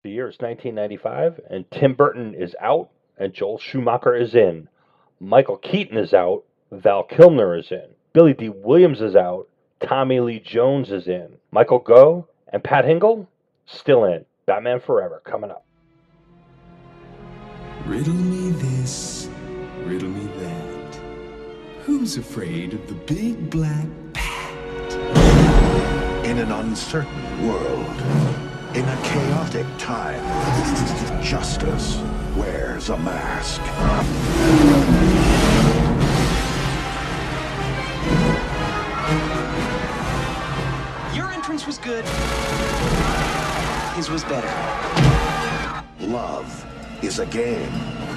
The year is 1995, and Tim Burton is out, and Joel Schumacher is in. Michael Keaton is out, Val Kilmer is in. Billy D. Williams is out, Tommy Lee Jones is in. Michael Gough and Pat Hingle still in. Batman Forever coming up. Riddle me this, riddle me that. Who's afraid of the big black bat? In an uncertain world, in a chaotic time, justice wears a mask. Your entrance was good. His was better. Love is a game.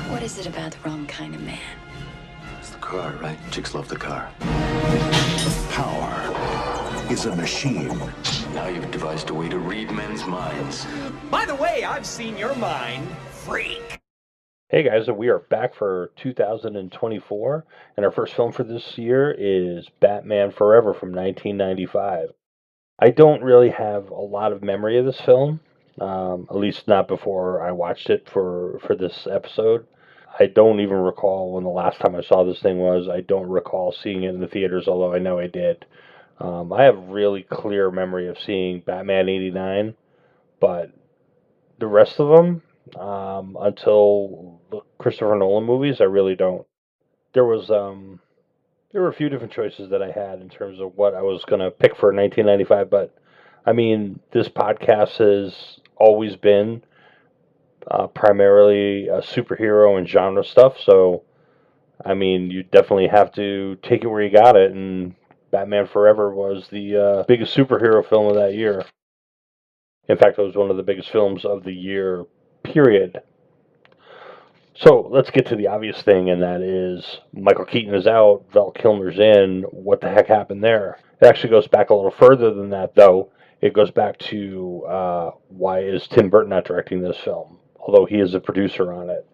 What is it about the wrong kind of man? It's the car, right? Chicks love the car. Power is a machine. Now you've devised a way to read men's minds. By the way, I've seen your mind, freak. Hey guys, we are back for 2024, and our first film for this year is Batman Forever from 1995. I don't really have a lot of memory of this film, at least not before I watched it for this episode. I don't even recall when the last time I saw this thing was. I don't recall seeing it in the theaters, although I know I did. I have really clear memory of seeing Batman 89, but the rest of them, until the Christopher Nolan movies, I really don't. There were a few different choices that I had in terms of what I was going to pick for 1995, but I mean, this podcast has always been primarily superhero and genre stuff, so I mean, you definitely have to take it where you got it, and Batman Forever was the biggest superhero film of that year. In fact, it was one of the biggest films of the year, period. So let's get to the obvious thing, and that is Michael Keaton is out, Val Kilmer's in. What the heck happened there? It actually goes back a little further than that, though. It goes back to why is Tim Burton not directing this film, although he is a producer on it.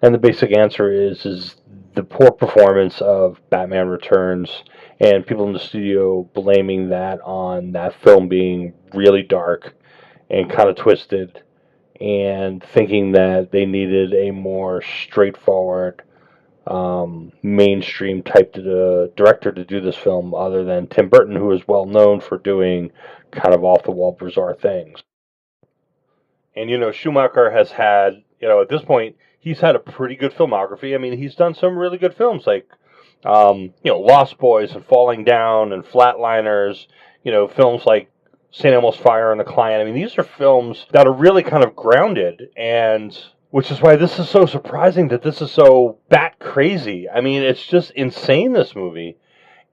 And the basic answer is the poor performance of Batman Returns, and people in the studio blaming that on that film being really dark and kind of twisted, and thinking that they needed a more straightforward, mainstream type director to do this film, other than Tim Burton, who is well known for doing kind of off-the-wall bizarre things. And, Schumacher has had, at this point, he's had a pretty good filmography. I mean, he's done some really good films like, Lost Boys and Falling Down and Flatliners, films like St. Elmo's Fire and The Client. I mean, these are films that are really kind of grounded, and which is why this is so surprising that this is so bat crazy. I mean, it's just insane, this movie.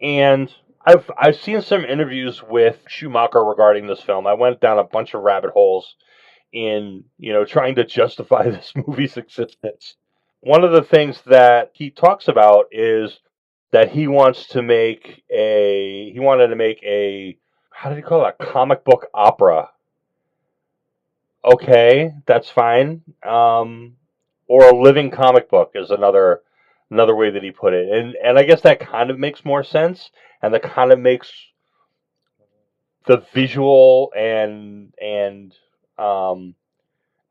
And I've seen some interviews with Schumacher regarding this film. I went down a bunch of rabbit holes in, trying to justify this movie's existence. One of the things that he talks about is that he wanted to make a, how did he call it? A comic book opera. Okay, that's fine. Or a living comic book is another way that he put it. And I guess that kind of makes more sense, and that kind of makes the visual and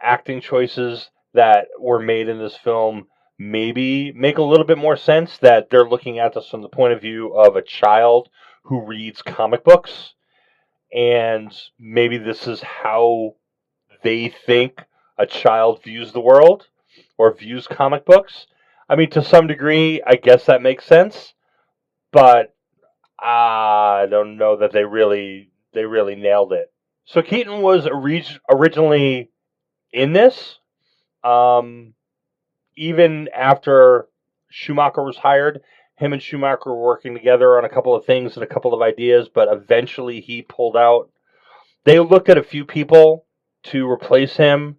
acting choices that were made in this film maybe make a little bit more sense, that they're looking at this from the point of view of a child who reads comic books, and maybe this is how they think a child views the world or views comic books. I mean, to some degree, I guess that makes sense, but I don't know that they really nailed it. So Keaton was originally in this, even after Schumacher was hired. Him and Schumacher were working together on a couple of things and a couple of ideas, but eventually he pulled out. They looked at a few people to replace him: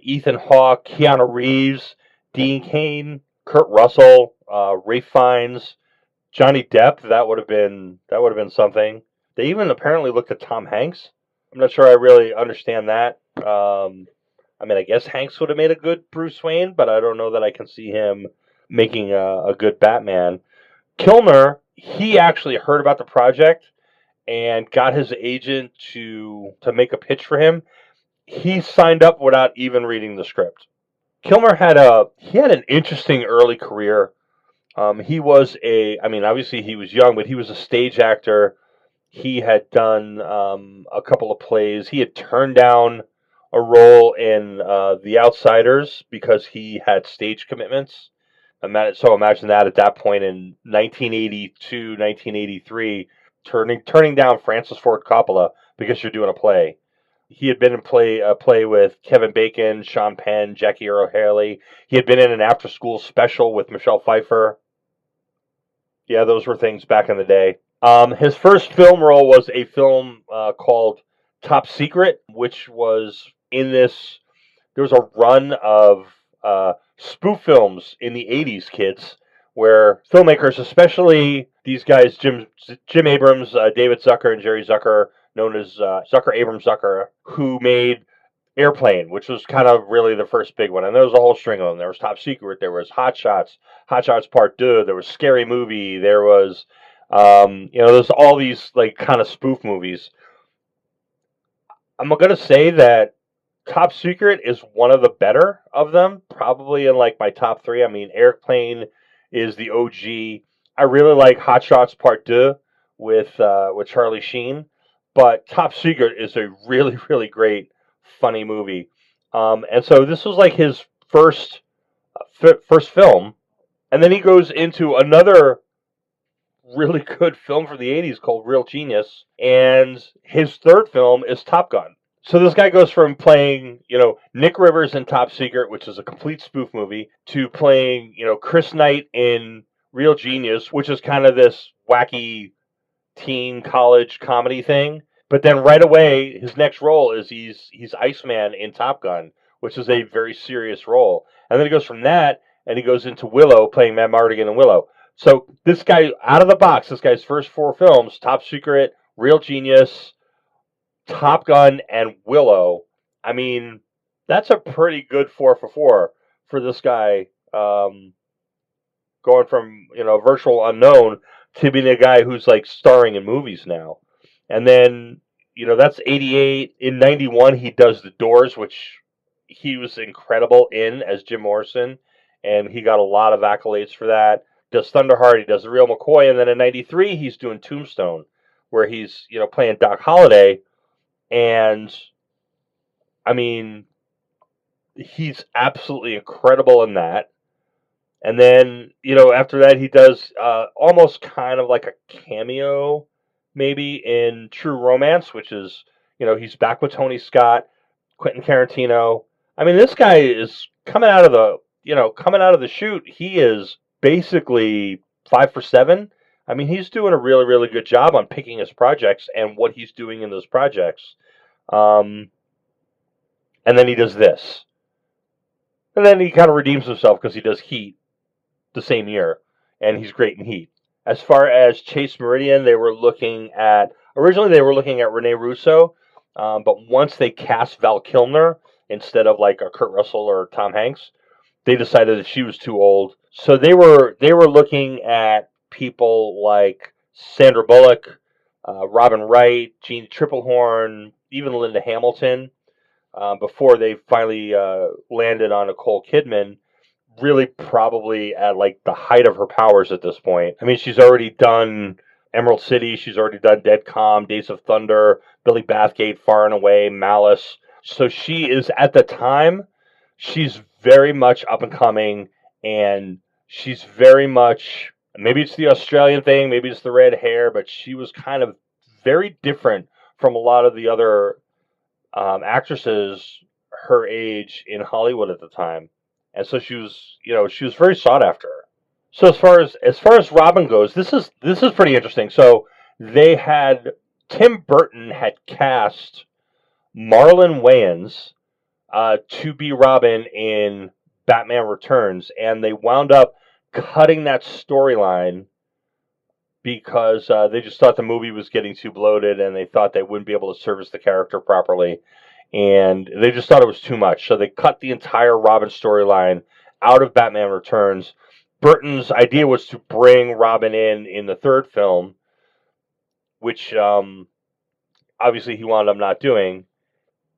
Ethan Hawke, Keanu Reeves, Dean Cain, Kurt Russell, Ralph Fiennes, Johnny Depp. That would have been something. They even apparently looked at Tom Hanks. I'm not sure I really understand that. I mean, I guess Hanks would have made a good Bruce Wayne, but I don't know that I can see him making a good Batman. Kilmer, he actually heard about the project and got his agent to make a pitch for him. he signed up without even reading the script. Kilmer had an interesting early career. He was obviously he was young, but he was a stage actor. He had done a couple of plays. He had turned down a role in The Outsiders because he had stage commitments. So imagine that at that point in 1982, 1983, turning down Francis Ford Coppola because you're doing a play. He had been in a play with Kevin Bacon, Sean Penn, Jackie Earle Haley. He had been in an after-school special with Michelle Pfeiffer. Yeah, those were things back in the day. His first film role was a film called Top Secret, which was in this. There was a run of spoof films in the 80s, kids, where filmmakers, especially these guys, Jim Abrams, David Zucker, and Jerry Zucker, known as Zucker, Abrams, Zucker, who made Airplane, which was kind of really the first big one. And there was a whole string of them. There was Top Secret, there was Hot Shots, Hot Shots Part 2, there was Scary Movie, there was, there's all these like kind of spoof movies. I'm going to say that Top Secret is one of the better of them, probably in like my top three. I mean, Airplane is the OG. I really like Hot Shots Part 2 with Charlie Sheen, but Top Secret is a really, really great, funny movie. And so this was like his first film, and then he goes into another really good film from the 80s called Real Genius, and his third film is Top Gun. So this guy goes from playing, Nick Rivers in Top Secret, which is a complete spoof movie, to playing, Chris Knight in Real Genius, which is kind of this wacky teen college comedy thing. But then right away, his next role is he's Iceman in Top Gun, which is a very serious role. And then he goes from that, and he goes into Willow, playing Matt Mardigan in Willow. So this guy, out of the box, this guy's first four films, Top Secret, Real Genius, Top Gun, and Willow. I mean, that's a pretty good 4 for this guy, going from virtual unknown to being a guy who's like starring in movies now. And then that's 88. In 91 he does The Doors, which he was incredible in as Jim Morrison, and he got a lot of accolades for that. Does Thunderheart, he does The Real McCoy, and then in 93 he's doing Tombstone, where he's playing Doc Holliday. And I mean, he's absolutely incredible in that. And then, after that, he does almost kind of like a cameo, maybe, in True Romance, which is, he's back with Tony Scott, Quentin Tarantino. I mean, this guy is coming out of the chute. He is basically 5 for 7. I mean, he's doing a really, really good job on picking his projects and what he's doing in those projects. And then he does this. And then he kind of redeems himself because he does Heat the same year, and he's great in Heat. As far as Chase Meridian, originally they were looking at Rene Russo, but once they cast Val Kilmer instead of like a Kurt Russell or Tom Hanks, they decided that she was too old. So they were looking at people like Sandra Bullock, Robin Wright, Jeanne Tripplehorn, even Linda Hamilton, before they finally landed on Nicole Kidman, really probably at like the height of her powers at this point. I mean, she's already done Emerald City, she's already done Dead Calm, Days of Thunder, Billy Bathgate, Far and Away, Malice. So she is, at the time, she's very much up and coming, and she's very much, maybe it's the Australian thing, maybe it's the red hair, but she was kind of very different from a lot of the other actresses her age in Hollywood at the time. And so she was very sought after. So as far as Robin goes, this is pretty interesting. So Tim Burton had cast Marlon Wayans to be Robin in Batman Returns, and they wound up cutting that storyline because they just thought the movie was getting too bloated, and they thought they wouldn't be able to service the character properly, and they just thought it was too much. So they cut the entire Robin storyline out of Batman Returns. Burton's idea was to bring Robin in the third film, which obviously he wound up not doing.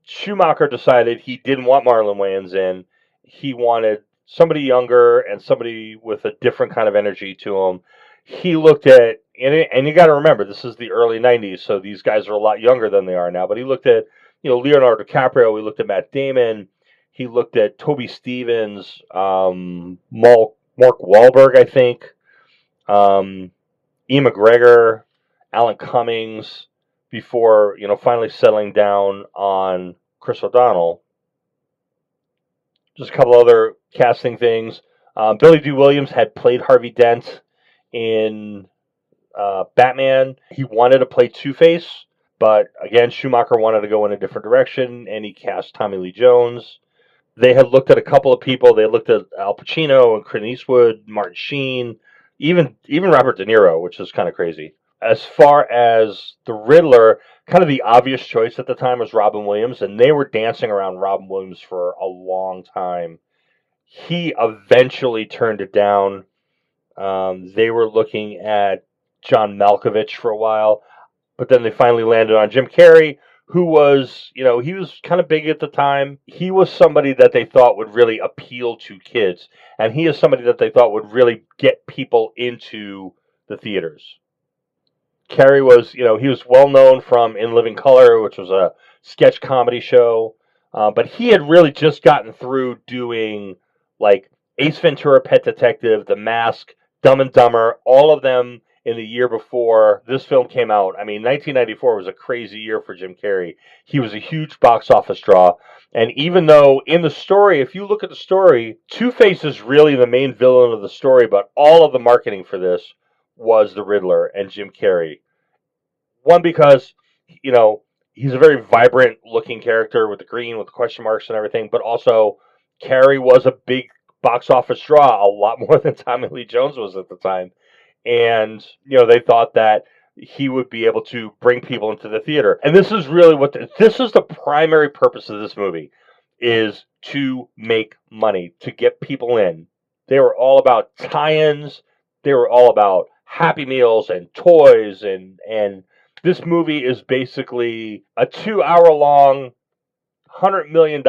Schumacher decided he didn't want Marlon Wayans in. He wanted somebody younger and somebody with a different kind of energy to him. He looked at, and you got to remember, this is the early 90s, so these guys are a lot younger than they are now. But he looked at, Leonardo DiCaprio. He looked at Matt Damon. He looked at Toby Stevens, Mark Wahlberg, I think, E. McGregor, Alan Cummings, before finally settling down on Chris O'Donnell. Just a couple other casting things. Billy D. Williams had played Harvey Dent in Batman. He wanted to play Two-Face, but again, Schumacher wanted to go in a different direction, and he cast Tommy Lee Jones. They had looked at a couple of people. They looked at Al Pacino and Clint Eastwood, Martin Sheen, even Robert De Niro, which is kind of crazy. As far as the Riddler, kind of the obvious choice at the time was Robin Williams, and they were dancing around Robin Williams for a long time. He eventually turned it down. They were looking at John Malkovich for a while, but then they finally landed on Jim Carrey, who was, he was kind of big at the time. He was somebody that they thought would really appeal to kids, and he is somebody that they thought would really get people into the theaters. Carrey was, he was well known from In Living Color, which was a sketch comedy show, but he had really just gotten through doing like Ace Ventura, Pet Detective, The Mask, Dumb and Dumber, all of them in the year before this film came out. I mean, 1994 was a crazy year for Jim Carrey. He was a huge box office draw, and even though in the story, if you look at the story, Two-Face is really the main villain of the story, but all of the marketing for this was the Riddler and Jim Carrey. One, because, he's a very vibrant looking character with the green, with the question marks and everything, but also Carrey was a big box office draw, a lot more than Tommy Lee Jones was at the time. And, they thought that he would be able to bring people into the theater. And this is really this is the primary purpose of this movie, is to make money, to get people in. They were all about tie-ins. They were all about Happy Meals and toys, and this movie is basically a 2-hour long, $100 million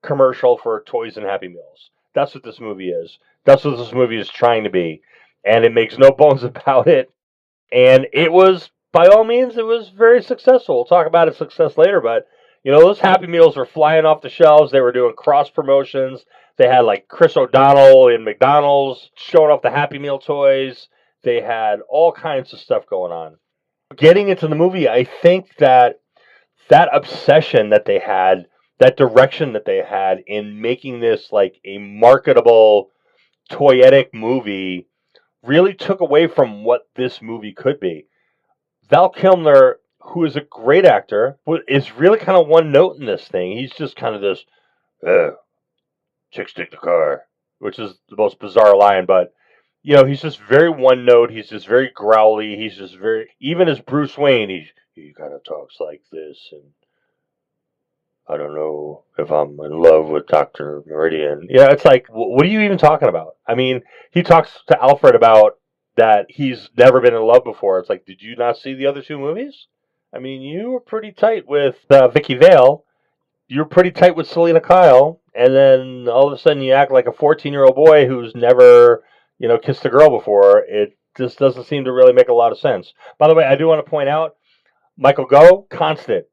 commercial for toys and Happy Meals. That's what this movie is. That's what this movie is trying to be. And it makes no bones about it. And it was, by all means, it was very successful. We'll talk about its success later, but, those Happy Meals were flying off the shelves. They were doing cross promotions. They had, like, Chris O'Donnell in McDonald's showing off the Happy Meal toys. They had all kinds of stuff going on. Getting into the movie, I think that obsession that they had, that direction that they had in making this like a marketable, toyetic movie, really took away from what this movie could be. Val Kilmer, who is a great actor, is really kind of one note in this thing. He's just kind of this, chicks take the car, which is the most bizarre line, but he's just very one note. He's just very growly. He's just very, even as Bruce Wayne, he kind of talks like this, and I don't know if I'm in love with Dr. Meridian. It's like, what are you even talking about? I mean, he talks to Alfred about that he's never been in love before. It's like, did you not see the other two movies? I mean, you were pretty tight with Vicky Vale. You were pretty tight with Selena Kyle. And then all of a sudden you act like a 14-year-old boy who's never, kissed a girl before. It just doesn't seem to really make a lot of sense. By the way, I do want to point out, Michael Gough, constant.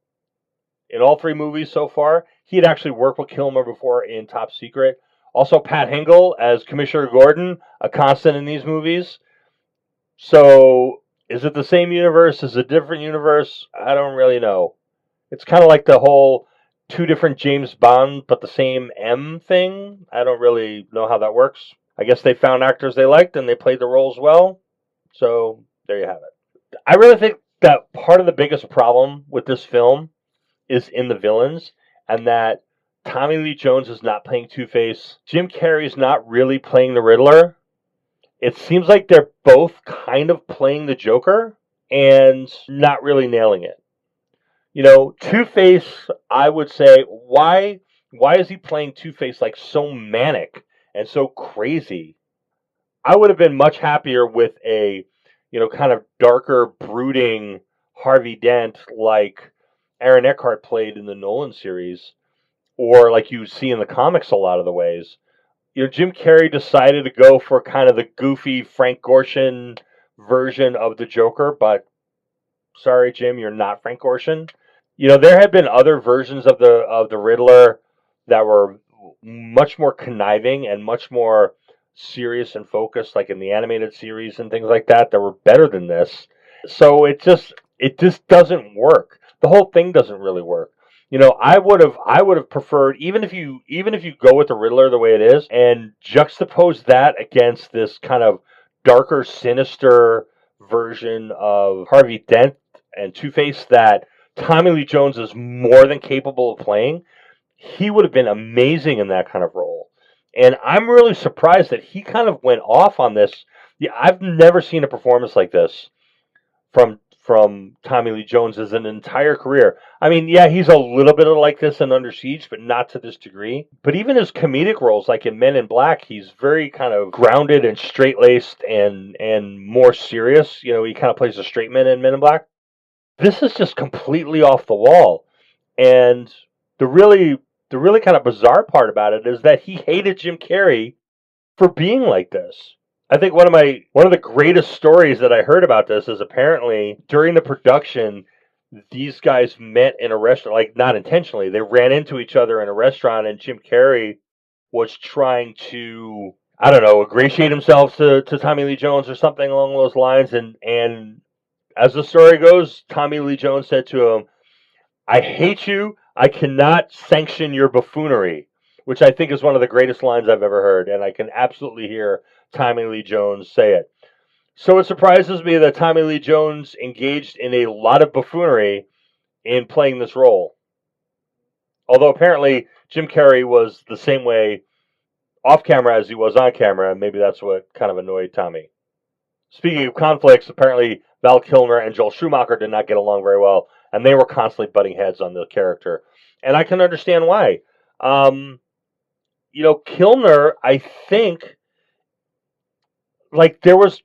In all three movies so far. He had actually worked with Kilmer before in Top Secret. Also, Pat Hingle as Commissioner Gordon, a constant in these movies. So, is it the same universe? Is it a different universe? I don't really know. It's kind of like the whole two different James Bond, but the same M thing. I don't really know how that works. I guess they found actors they liked and they played the roles well. So, there you have it. I really think that part of the biggest problem with this film is in the villains, and that Tommy Lee Jones is not playing Two-Face. Jim Carrey's not really playing the Riddler. It seems like they're both kind of playing the Joker and not really nailing it. Two-Face, I would say, why is he playing Two-Face like so manic and so crazy? I would have been much happier with a, kind of darker, brooding Harvey Dent, like Aaron Eckhart played in the Nolan series, or like you see in the comics a lot of the ways. Jim Carrey decided to go for kind of the goofy Frank Gorshin version of the Joker, but sorry, Jim, you're not Frank Gorshin. There had been other versions of the Riddler that were much more conniving and much more serious and focused, like in the animated series and things like that were better than this. So it just doesn't work. The whole thing doesn't really work. I would have preferred, even if you go with the Riddler the way it is and juxtapose that against this kind of darker, sinister version of Harvey Dent and Two-Face that Tommy Lee Jones is more than capable of playing, he would have been amazing in that kind of role. And I'm really surprised that he kind of went off on this. Yeah, I've never seen a performance like this from Tommy Lee Jones as an entire career. I mean, yeah, he's a little bit like this in Under Siege, but not to this degree. But even his comedic roles, like in Men in Black, he's very kind of grounded and straight-laced and more serious. He kind of plays a straight man in Men in Black. This is just completely off the wall. And the really kind of bizarre part about it is that he hated Jim Carrey for being like this. I think one of the greatest stories that I heard about this is apparently during the production, these guys met in a restaurant, like not intentionally. They ran into each other in a restaurant, and Jim Carrey was trying to, I don't know, ingratiate himself to Tommy Lee Jones or something along those lines. And as the story goes, Tommy Lee Jones said to him, "I hate you. I cannot sanction your buffoonery," which I think is one of the greatest lines I've ever heard, and I can absolutely hear Tommy Lee Jones say it. So it surprises me that Tommy Lee Jones engaged in a lot of buffoonery in playing this role. Although apparently Jim Carrey was the same way off camera as he was on camera, and maybe that's what kind of annoyed Tommy. Speaking of conflicts, apparently Val Kilmer and Joel Schumacher did not get along very well, and they were constantly butting heads on the character. And I can understand why. Kilmer, I think, like there's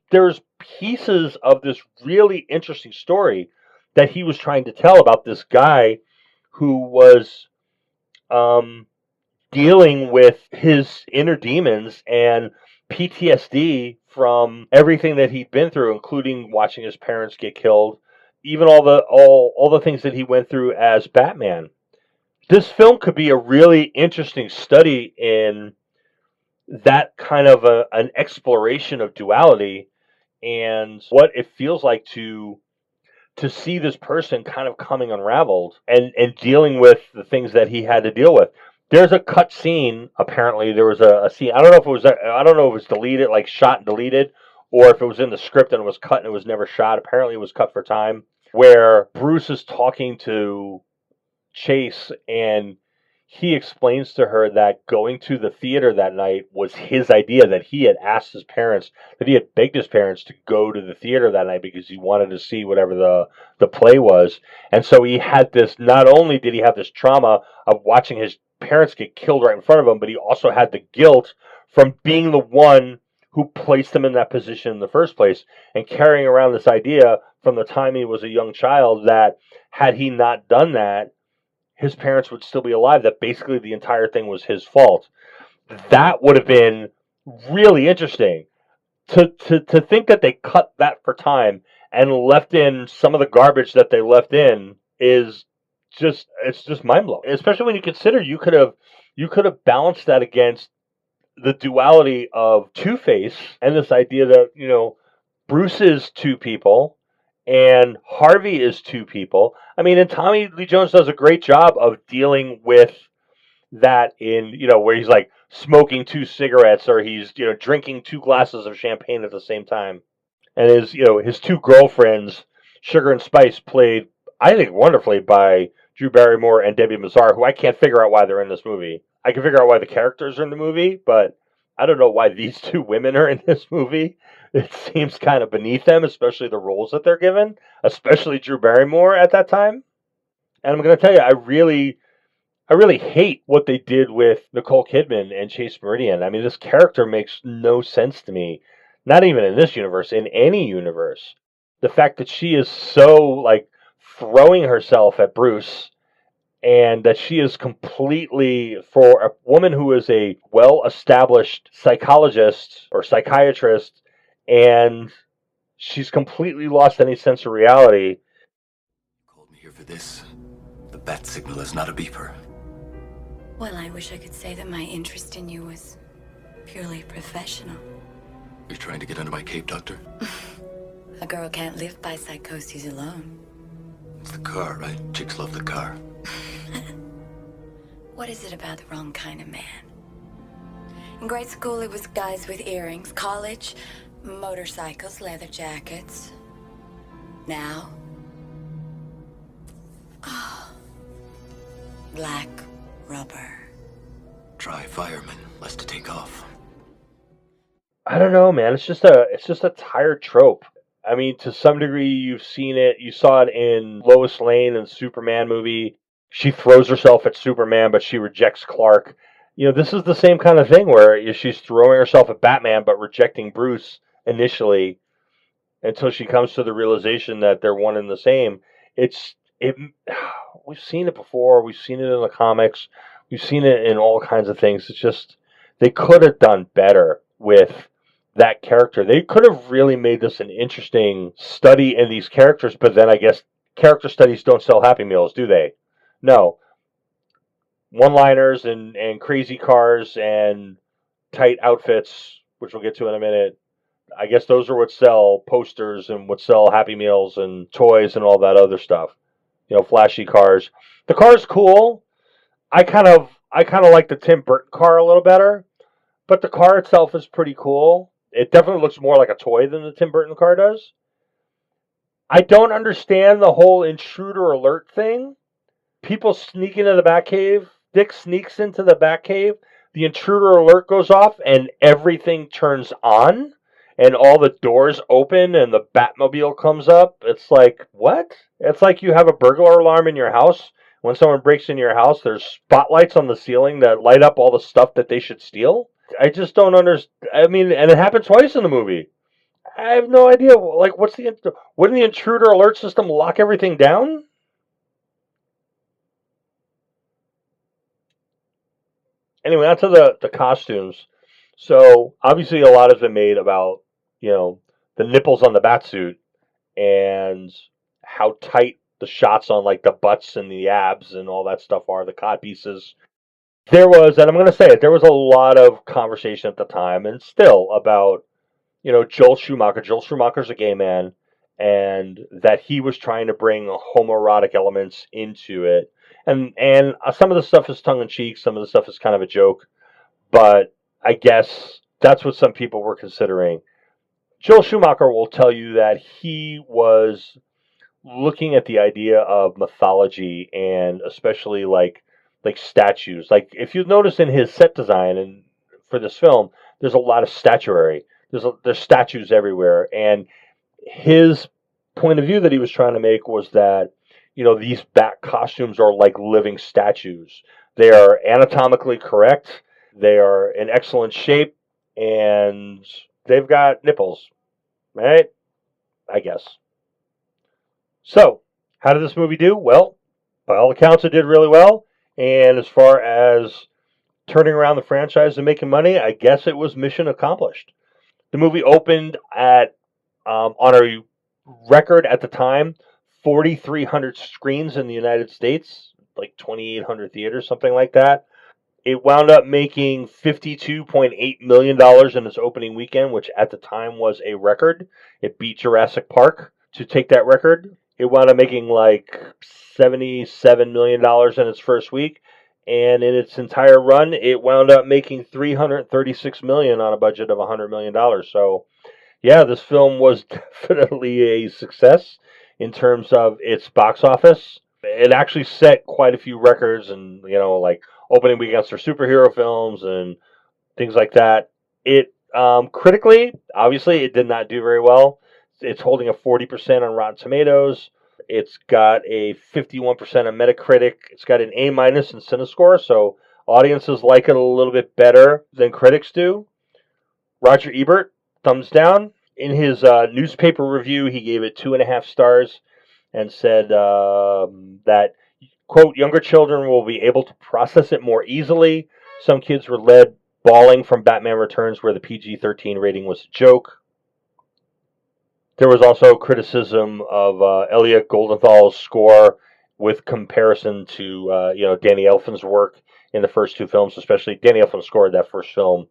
pieces of this really interesting story that he was trying to tell about this guy who was dealing with his inner demons and PTSD from everything that he'd been through, including watching his parents get killed, even all the things that he went through as Batman. This film could be a really interesting study in that kind of an exploration of duality and what it feels like to see this person kind of coming unraveled and dealing with the things that he had to deal with. There's a cut scene. Apparently, there was a scene. I don't know if it was deleted, like shot and deleted, or if it was in the script and it was cut and it was never shot. Apparently, it was cut for time. Where Bruce is talking to Chase and he explains to her that going to the theater that night was his idea, that he had asked his parents, that he had begged his parents to go to the theater that night because he wanted to see whatever the play was. And so he had this, not only did he have this trauma of watching his parents get killed right in front of him, but he also had the guilt from being the one who placed him in that position in the first place, and carrying around this idea from the time he was a young child that had he not done that, his parents would still be alive, that basically the entire thing was his fault. That would have been really interesting. To think that they cut that for time and left in some of the garbage that they left in is just mind-blowing. Especially when you consider you could have balanced that against the duality of Two-Face and this idea that, Bruce is two people and Harvey is two people. I mean, and Tommy Lee Jones does a great job of dealing with that in, where he's like smoking 2 cigarettes or he's, drinking 2 glasses of champagne at the same time. And his 2 girlfriends, Sugar and Spice, played, I think, wonderfully by Drew Barrymore and Debbie Mazar, who I can't figure out why they're in this movie. I can figure out why the characters are in the movie, but I don't know why these 2 women are in this movie. It seems kind of beneath them, especially the roles that they're given, especially Drew Barrymore at that time. And I'm going to tell you, I really hate what they did with Nicole Kidman and Chase Meridian. I mean, this character makes no sense to me, not even in this universe, in any universe. The fact that she is so, like, throwing herself at Bruce and that she is completely, for a woman who is a well-established psychologist or psychiatrist, and she's completely lost any sense of reality. You called me here for this. The bat signal is not a beeper. Well, I wish I could say that my interest in you was purely professional. You're trying to get under my cape, Doctor? A girl can't live by psychoses alone. It's the car, right? Chicks love the car. What is it about the wrong kind of man? In grade school, it was guys with earrings. College, motorcycles, leather jackets. Now, black rubber. Try fireman, less to take off. I don't know, man. It's just a tired trope. I mean, to some degree, you've seen it. You saw it in Lois Lane in the Superman movie. She throws herself at Superman, but she rejects Clark. You know, this is the same kind of thing where she's throwing herself at Batman, but rejecting Bruce initially until she comes to the realization that they're one and the same. We've seen it before. We've seen it in the comics. We've seen it in all kinds of things. It's just, they could have done better with that character. They could have really made this an interesting study in these characters, but then I guess character studies don't sell Happy Meals, do they? No. One-liners and crazy cars and tight outfits, which we'll get to in a minute. I guess those are what sell posters and what sell Happy Meals and toys and all that other stuff. You know, flashy cars. The car's cool. I kind of like the Tim Burton car a little better, but the car itself is pretty cool. It definitely looks more like a toy than the Tim Burton car does. I don't understand the whole intruder alert thing. People sneak into the Batcave. Dick sneaks into the Batcave. The intruder alert goes off and everything turns on. And all the doors open and the Batmobile comes up. It's like, what? It's like you have a burglar alarm in your house. When someone breaks into your house, there's spotlights on the ceiling that light up all the stuff that they should steal. I just don't understand. I mean, and it happened twice in the movie. I have no idea. Like, wouldn't the intruder alert system lock everything down? Anyway, on to the costumes. So, obviously, a lot has been made about, you know, the nipples on the Batsuit and how tight the shots on, like, the butts and the abs and all that stuff are, the cod pieces. There was, and I'm going to say it, there was a lot of conversation at the time, and still, about, you know, Joel Schumacher. Joel Schumacher's a gay man, and that he was trying to bring homoerotic elements into it. And some of the stuff is tongue-in-cheek, some of the stuff is kind of a joke, but I guess that's what some people were considering. Joel Schumacher will tell you that he was looking at the idea of mythology and especially like statues. Like, if you notice in his set design and for this film, there's a lot of statuary. There's statues everywhere, and his point of view that he was trying to make was that, you know, these bat costumes are like living statues. They are anatomically correct. They are in excellent shape, and they've got nipples, right? I guess. So, how did this movie do? Well, by all accounts, it did really well. And as far as turning around the franchise and making money, I guess it was mission accomplished. The movie opened at, on a record at the time, 4,300 screens in the United States, like 2,800 theaters, something like that. It wound up making $52.8 million in its opening weekend, which at the time was a record. It beat Jurassic Park to take that record. It wound up making like $77 million in its first week. And in its entire run, it wound up making $336 million on a budget of $100 million. So, yeah, this film was definitely a success in terms of its box office. It actually set quite a few records, and, you know, like opening weekends for superhero films and things like that. It critically, obviously, it did not do very well. It's holding a 40% on Rotten Tomatoes. It's got a 51% on Metacritic. It's got an A- in CineScore, so audiences like it a little bit better than critics do. Roger Ebert, thumbs down. In his newspaper review, he gave it 2.5 stars and said that Quote, younger children will be able to process it more easily. Some kids were led bawling from Batman Returns, where the PG-13 rating was a joke. There was also criticism of Elliot Goldenthal's score with comparison to Danny Elfman's work in the first two films, especially Danny Elfman's score in that first film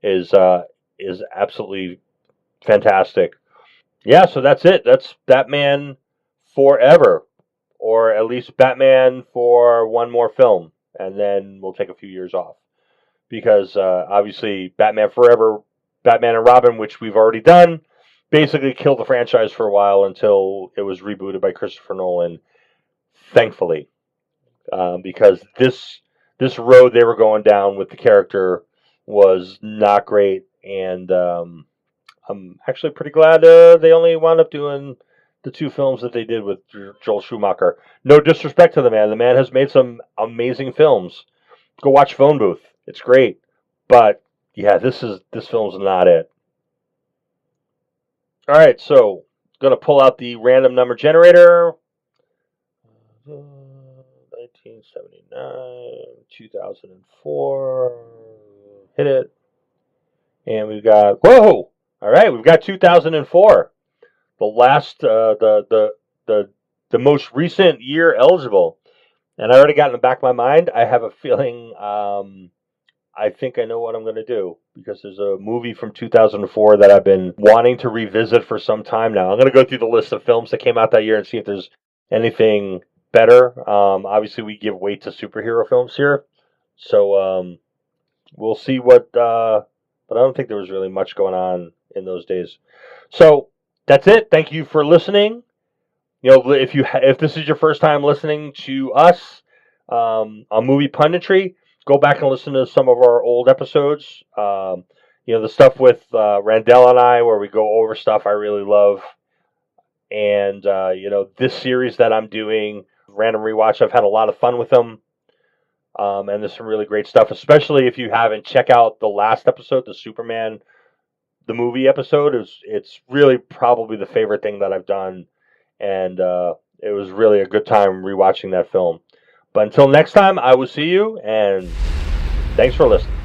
is absolutely fantastic. Yeah, so that's it. That's Batman Forever, or at least Batman for one more film, and then we'll take a few years off because obviously Batman Forever, Batman and Robin, which we've already done, basically killed the franchise for a while until it was rebooted by Christopher Nolan, thankfully, because this road they were going down with the character was not great, and I'm actually pretty glad they only wound up doing the two films that they did with Joel Schumacher. No disrespect to the man. The man has made some amazing films. Go watch Phone Booth. It's great. But yeah, this film's not it. All right, so gonna pull out the random number generator. 1979, 2004. Hit it. And we've got whoa. All right, we've got 2004. The last the most recent year eligible. And I already got in the back of my mind, I have a feeling I think I know what I'm going to do, because there's a movie from 2004 that I've been wanting to revisit for some time now. I'm going to go through the list of films that came out that year and see if there's anything better. Obviously, we give weight to superhero films here, so we'll see what. But I don't think there was really much going on in those days. So that's it. Thank you for listening. If this is your first time listening to us on Movie Punditry, go back and listen to some of our old episodes. The stuff with Randall and I, where we go over stuff I really love. And, this series that I'm doing, Random Rewatch, I've had a lot of fun with them. And there's some really great stuff, especially if you haven't. Check out the last episode, the Superman, the movie episode. It's really probably the favorite thing that I've done. And it was really a good time rewatching that film. But until next time, I will see you, and thanks for listening.